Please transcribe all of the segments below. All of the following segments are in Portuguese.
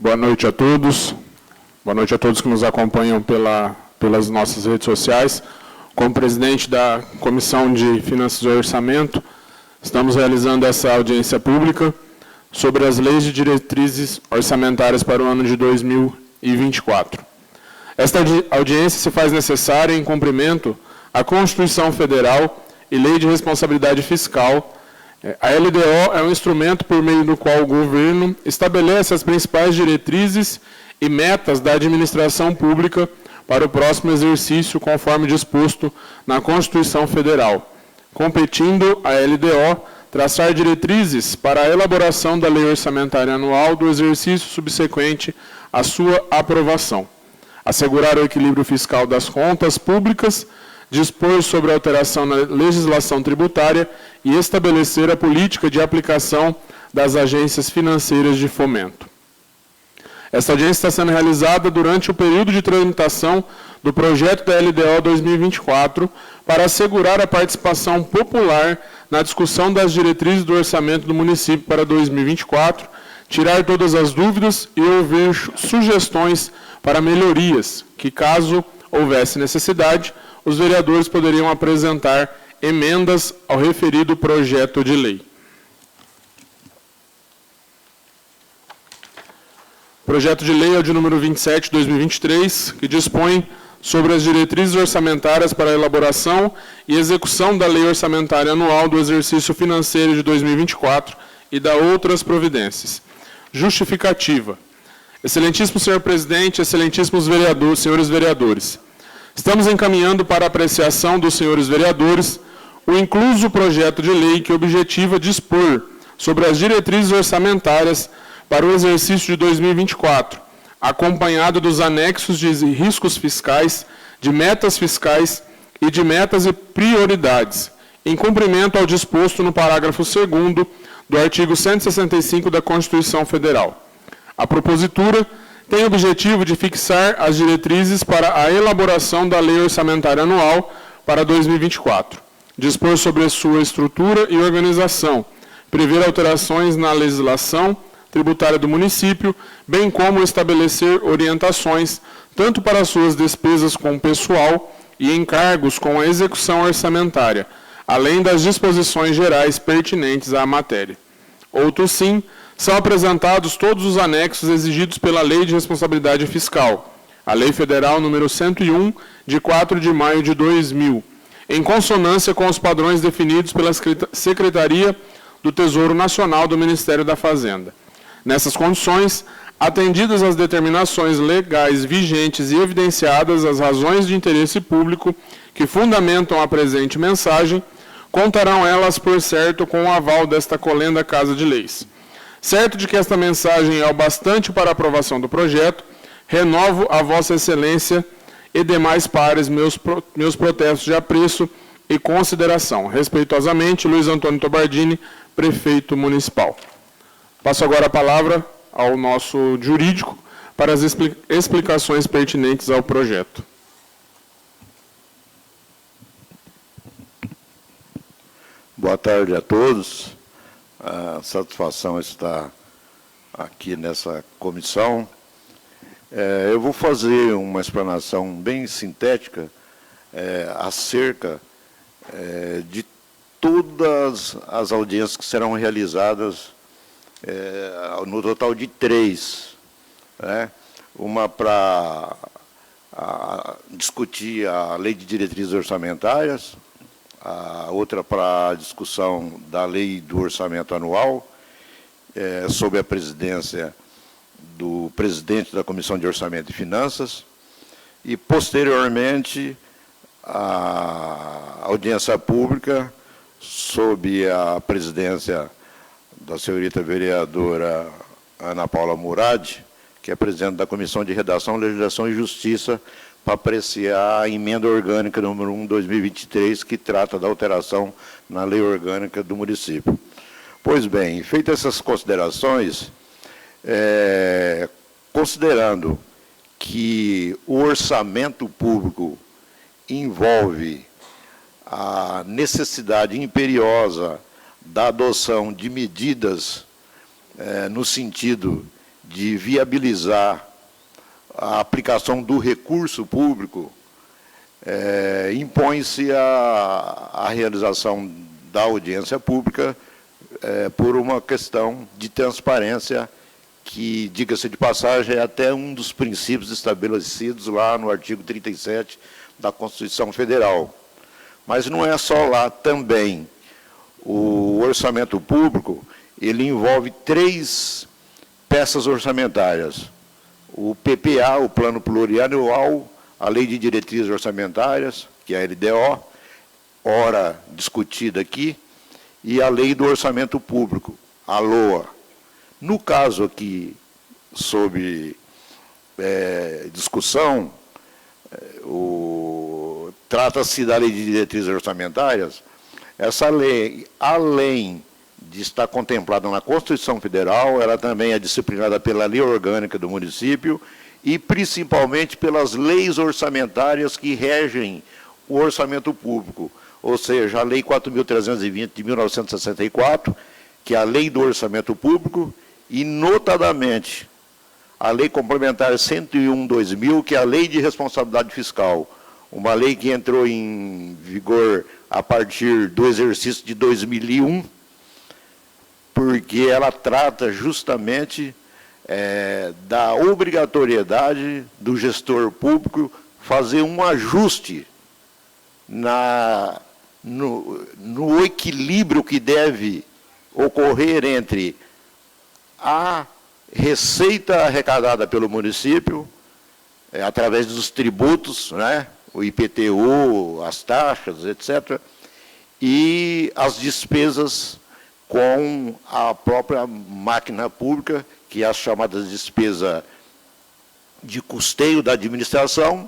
Boa noite a todos. Boa noite a todos que nos acompanham pelas nossas redes sociais. Como presidente da Comissão de Finanças e Orçamento, estamos realizando essa audiência pública sobre as leis de diretrizes orçamentárias para o ano de 2024. Esta audiência se faz necessária em cumprimento à Constituição Federal e Lei de Responsabilidade Fiscal. A LDO é um instrumento por meio do qual o governo estabelece as principais diretrizes e metas da administração pública para o próximo exercício, conforme disposto na Constituição Federal, competindo à LDO traçar diretrizes para a elaboração da Lei Orçamentária Anual do exercício subsequente à sua aprovação, assegurar o equilíbrio fiscal das contas públicas, dispor sobre a alteração na legislação tributária e estabelecer a política de aplicação das agências financeiras de fomento. Esta audiência está sendo realizada durante o período de tramitação do projeto da LDO 2024 para assegurar a participação popular na discussão das diretrizes do orçamento do município para 2024, tirar todas as dúvidas e ouvir sugestões para melhorias, que, caso houvesse necessidade, os vereadores poderiam apresentar emendas ao referido projeto de lei. O projeto de lei é o de número 27/2023, que dispõe sobre as diretrizes orçamentárias para a elaboração e execução da Lei Orçamentária Anual do exercício financeiro de 2024 e da outras providências. Justificativa. Excelentíssimo senhor presidente, excelentíssimos vereadores, senhores vereadores, estamos encaminhando para a apreciação dos senhores vereadores o incluso projeto de lei que objetiva dispor sobre as diretrizes orçamentárias para o exercício de 2024, acompanhado dos anexos de riscos fiscais, de metas fiscais e de metas e prioridades, em cumprimento ao disposto no parágrafo 2º do artigo 165 da Constituição Federal. A propositura tem o objetivo de fixar as diretrizes para a elaboração da Lei Orçamentária Anual para 2024, dispor sobre a sua estrutura e organização, prever alterações na legislação tributária do município, bem como estabelecer orientações tanto para suas despesas com pessoal e encargos com a execução orçamentária, além das disposições gerais pertinentes à matéria. Outro sim, são apresentados todos os anexos exigidos pela Lei de Responsabilidade Fiscal, a Lei Federal número 101, de 4 de maio de 2000, em consonância com os padrões definidos pela Secretaria do Tesouro Nacional do Ministério da Fazenda. Nessas condições, atendidas as determinações legais vigentes e evidenciadas as razões de interesse público que fundamentam a presente mensagem, contarão elas, por certo, com o aval desta colenda Casa de Leis. Certo de que esta mensagem é o bastante para a aprovação do projeto, renovo a Vossa Excelência e demais pares meus protestos de apreço e consideração. Respeitosamente, Luiz Antônio Tobardini, Prefeito Municipal. Passo agora a palavra ao nosso jurídico para as explicações pertinentes ao projeto. Boa tarde a todos. A satisfação estar aqui nessa comissão. Eu vou fazer uma explanação bem sintética acerca de todas as audiências que serão realizadas, no total de 3. Uma para discutir a Lei de Diretrizes Orçamentárias, a outra para a discussão da Lei do Orçamento Anual, sob a presidência do presidente da Comissão de Orçamento e Finanças, e, posteriormente, a audiência pública, sob a presidência da senhorita vereadora Ana Paula Murad, que é presidente da Comissão de Redação, Legislação e Justiça, para apreciar a emenda orgânica número 1/2023, que trata da alteração na lei orgânica do município. Pois bem, feitas essas considerações, considerando que o orçamento público envolve a necessidade imperiosa da adoção de medidas no sentido de viabilizar a aplicação do recurso público, impõe-se a realização da audiência pública por uma questão de transparência que, diga-se de passagem, é até um dos princípios estabelecidos lá no artigo 37 da Constituição Federal. Mas não é só lá também. O orçamento público, ele envolve 3 peças orçamentárias. O PPA, o Plano Plurianual, a Lei de Diretrizes Orçamentárias, que é a LDO, ora discutida aqui, e a Lei do Orçamento Público, a LOA. No caso aqui, sob discussão, trata-se da Lei de Diretrizes Orçamentárias. Essa lei, além de estar contemplada na Constituição Federal, ela também é disciplinada pela Lei Orgânica do município e, principalmente, pelas leis orçamentárias que regem o orçamento público, ou seja, a Lei 4.320 de 1964, que é a Lei do Orçamento Público, e, notadamente, a Lei Complementar 101/2000, que é a Lei de Responsabilidade Fiscal, uma lei que entrou em vigor a partir do exercício de 2001, porque ela trata justamente da obrigatoriedade do gestor público fazer um ajuste no equilíbrio que deve ocorrer entre a receita arrecadada pelo município, através dos tributos, né, o IPTU, as taxas, etc., e as despesas com a própria máquina pública, que é a chamada despesa de custeio da administração,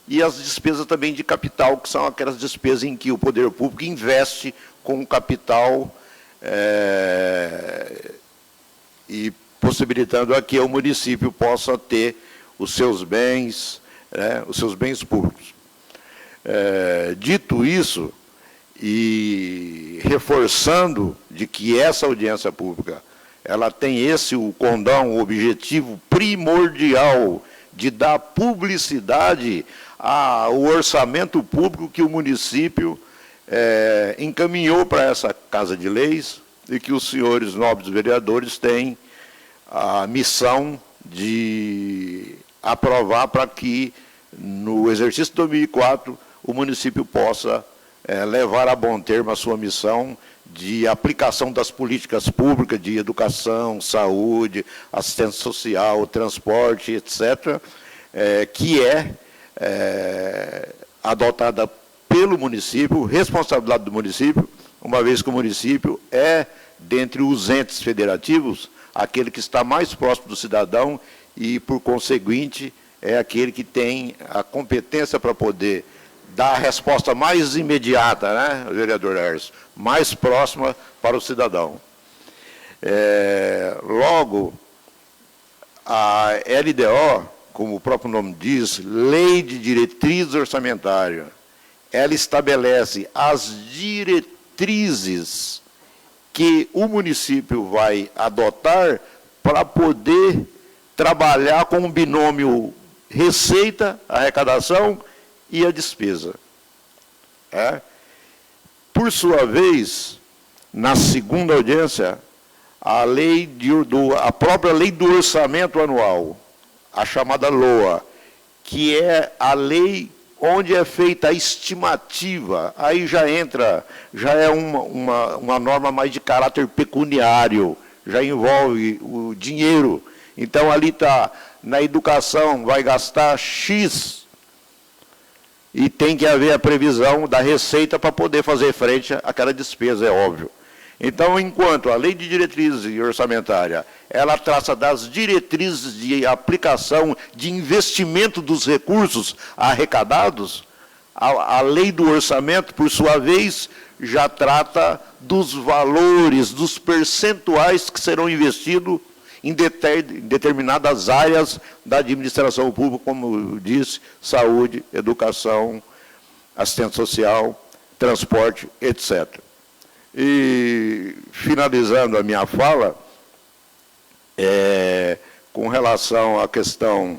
e as despesas também de capital, que são aquelas despesas em que o poder público investe com o capital e possibilitando a que o município possa ter os seus bens públicos. Dito isso, e reforçando de que essa audiência pública ela tem o condão, o objetivo primordial de dar publicidade ao orçamento público que o município encaminhou para essa Casa de Leis e que os senhores nobres vereadores têm a missão de aprovar para que, no exercício de 2004, o município possa levar a bom termo a sua missão de aplicação das políticas públicas de educação, saúde, assistência social, transporte, etc., que adotada pelo município, responsabilidade do município, uma vez que o município dentre os entes federativos, aquele que está mais próximo do cidadão e, por conseguinte, é aquele que tem a competência para poder dar a resposta mais imediata, né, vereador Erso, mais próxima para o cidadão. Logo, a LDO, como o próprio nome diz, Lei de Diretrizes Orçamentárias, ela estabelece as diretrizes que o município vai adotar para poder trabalhar com um binômio receita, arrecadação e a despesa. Por sua vez, na segunda audiência, a própria Lei do Orçamento Anual, a chamada LOA, que é a lei onde é feita a estimativa, aí já é uma norma mais de caráter pecuniário, já envolve o dinheiro. Então, ali está, na educação, vai gastar X, e tem que haver a previsão da receita para poder fazer frente àquela despesa, é óbvio. Então, enquanto a Lei de Diretrizes Orçamentária, ela traça das diretrizes de aplicação de investimento dos recursos arrecadados, a Lei do Orçamento, por sua vez, já trata dos valores, dos percentuais que serão investidos em determinadas áreas da administração pública, como eu disse, saúde, educação, assistência social, transporte, etc. E, finalizando a minha fala, com relação à questão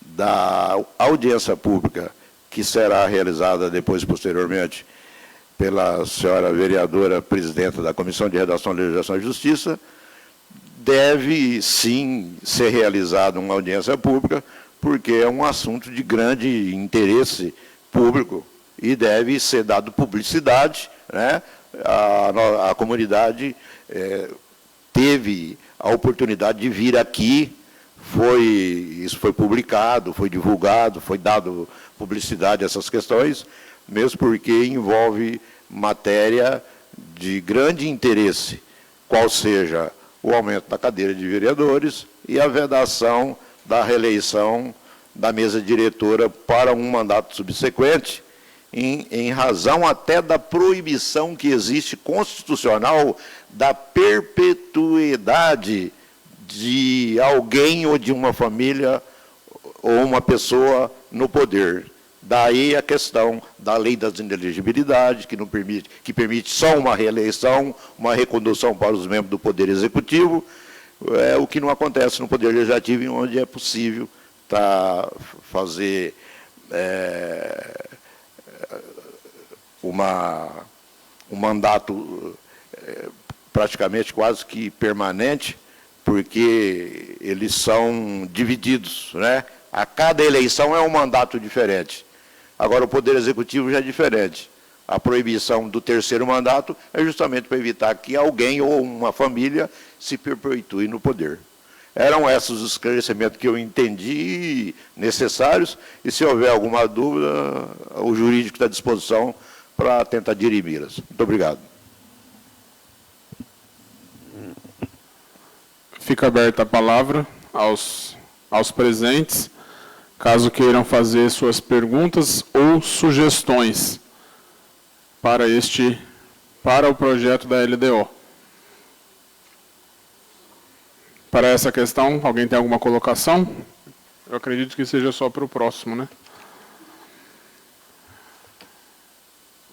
da audiência pública, que será realizada depois, posteriormente, pela senhora vereadora presidenta da Comissão de Redação, Legislação e Justiça, deve, sim, ser realizada uma audiência pública, porque é um assunto de grande interesse público e deve ser dado publicidade, né? A comunidade teve a oportunidade de vir aqui, isso foi publicado, foi divulgado, foi dado publicidade a essas questões, mesmo porque envolve matéria de grande interesse, qual seja o aumento da cadeira de vereadores e a vedação da reeleição da mesa diretora para um mandato subsequente, em razão até da proibição que existe constitucional da perpetuidade de alguém ou de uma família ou uma pessoa no poder. Daí a questão da lei das inelegibilidades, que permite só uma reeleição, uma recondução para os membros do Poder Executivo, o que não acontece no Poder Legislativo, onde é possível fazer um mandato praticamente quase que permanente, porque eles são divididos, né? A cada eleição é um mandato diferente. Agora, o Poder Executivo já é diferente. A proibição do terceiro mandato é justamente para evitar que alguém ou uma família se perpetue no poder. Eram esses os esclarecimentos que eu entendi necessários, e se houver alguma dúvida, o jurídico está à disposição para tentar dirimi-las. Muito obrigado. Fica aberta a palavra aos presentes, caso queiram fazer suas perguntas ou sugestões para o projeto da LDO. Para essa questão, alguém tem alguma colocação? Eu acredito que seja só para o próximo, né?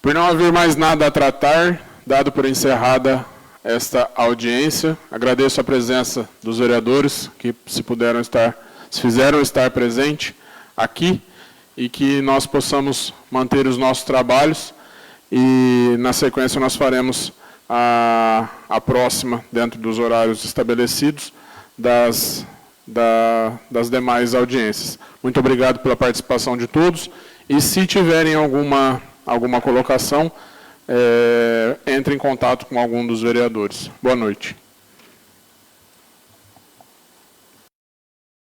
Por não haver mais nada a tratar, dado por encerrada esta audiência, agradeço a presença dos vereadores que se fizeram estar presente aqui e que nós possamos manter os nossos trabalhos e, na sequência, nós faremos a próxima, dentro dos horários estabelecidos, das demais audiências. Muito obrigado pela participação de todos e, se tiverem alguma colocação, entre em contato com algum dos vereadores. Boa noite.